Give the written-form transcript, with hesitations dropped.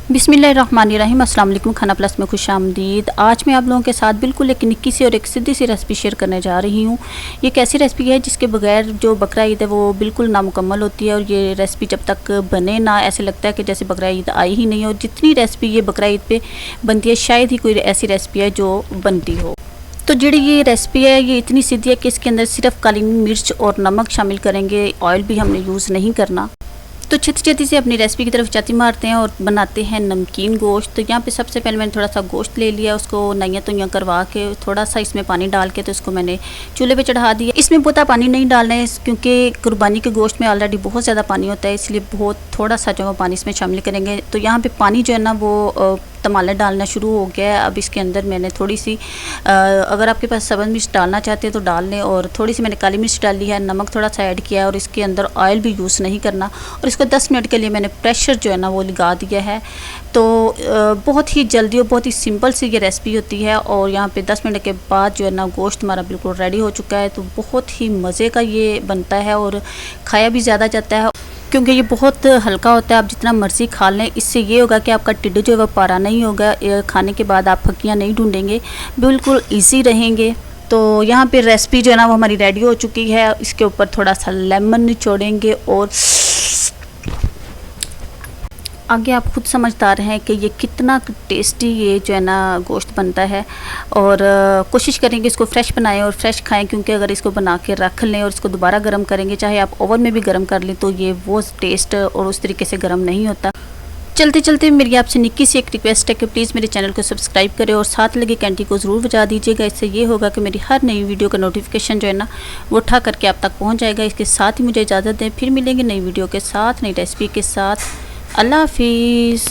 बिस्मिल्लाहिर्रहमानिर्रहीम। अस्सलाम वालेकुम। खाना प्लस में खुश आमदीद। आज मैं आप लोगों के साथ बिल्कुल एक निक्की सी और एक सीधी सी रेसिपी शेयर करने जा रही हूँ। ये एक ऐसी रेसिपी है जिसके बगैर जो बकरा ईद है वो बिल्कुल नामुकम्मल होती है, और ये रेसिपी जब तक बने ना ऐसे लगता है कि जैसे बकरा ईद आई ही नहीं हो। जितनी रेसिपी ये बकरा ईद पे बनती है शायद ही कोई ऐसी रेसिपी है जो बनती हो। तो जी ये रेसिपी है ये इतनी सीधी है कि इसके अंदर सिर्फ काली मिर्च और नमक शामिल करेंगे, ऑयल भी हमने यूज़ नहीं करना। तो छेती छेती से अपनी रेसिपी की तरफ चाती मारते हैं और बनाते हैं नमकीन गोश्त। तो यहाँ पे सबसे पहले मैंने थोड़ा सा गोश्त ले लिया, उसको नैया तुइयाँ करवा के थोड़ा सा इसमें पानी डाल के तो इसको मैंने चूल्हे पे चढ़ा दिया। इसमें बहुता पानी नहीं डालना है क्योंकि कुर्बानी के गोश्त में ऑलरेडी बहुत ज़्यादा पानी होता है, इसलिए बहुत थोड़ा सा जो पानी इसमें शामिल करेंगे। तो यहाँ पर पानी जो है ना वो तमाला डालना शुरू हो गया है। अब इसके अंदर मैंने थोड़ी सी अगर आपके पास सब्ज़ मिर्च डालना चाहते हैं तो डाल लें, और थोड़ी सी मैंने काली मिर्च डाल ली है, नमक थोड़ा सा ऐड किया है, और इसके अंदर ऑयल भी यूज़ नहीं करना। और इसको 10 मिनट के लिए मैंने प्रेशर जो है ना वो लगा दिया है। तो बहुत ही जल्दी और बहुत ही सिंपल सी ये रेसिपी होती है। और यहाँ पे 10 मिनट के बाद जो है ना गोश्त हमारा बिल्कुल रेडी हो चुका है। तो बहुत ही मज़े का ये बनता है और खाया भी ज़्यादा जाता है क्योंकि ये बहुत हल्का होता है। आप जितना मर्ज़ी खा लें, इससे ये होगा कि आपका टिड्डो जो है वो पारा नहीं होगा। खाने के बाद आप फक्कियाँ नहीं ढूंढेंगे, बिल्कुल ईजी रहेंगे। तो यहाँ पे रेसिपी जो है ना वो हमारी रेडी हो चुकी है। इसके ऊपर थोड़ा सा लेमन निचोड़ेंगे और आगे आप खुद समझदार हैं कि ये कितना टेस्टी ये जो है ना गोश्त बनता है। और कोशिश करेंगे इसको फ्रेश बनाएं और फ्रेश खाएं, क्योंकि अगर इसको बना के रख लें और इसको दोबारा गर्म करेंगे, चाहे आप ओवन में भी गर्म कर लें, तो ये वो टेस्ट और उस तरीके से गर्म नहीं होता। चलते चलते मेरी आपसे निक्की सी एक रिक्वेस्ट है कि प्लीज़ मेरे चैनल को सब्सक्राइब करें और साथ लगे घंटी को ज़रूर बजा दीजिएगा। इससे ये होगा कि मेरी हर नई वीडियो का नोटिफिकेशन जो है ना वो उठा करके आप तक पहुंच जाएगा। इसके साथ ही मुझे इजाज़त दें, फिर मिलेंगे नई वीडियो के साथ, नई रेसिपी के साथ। अल्लाह हाफिज़।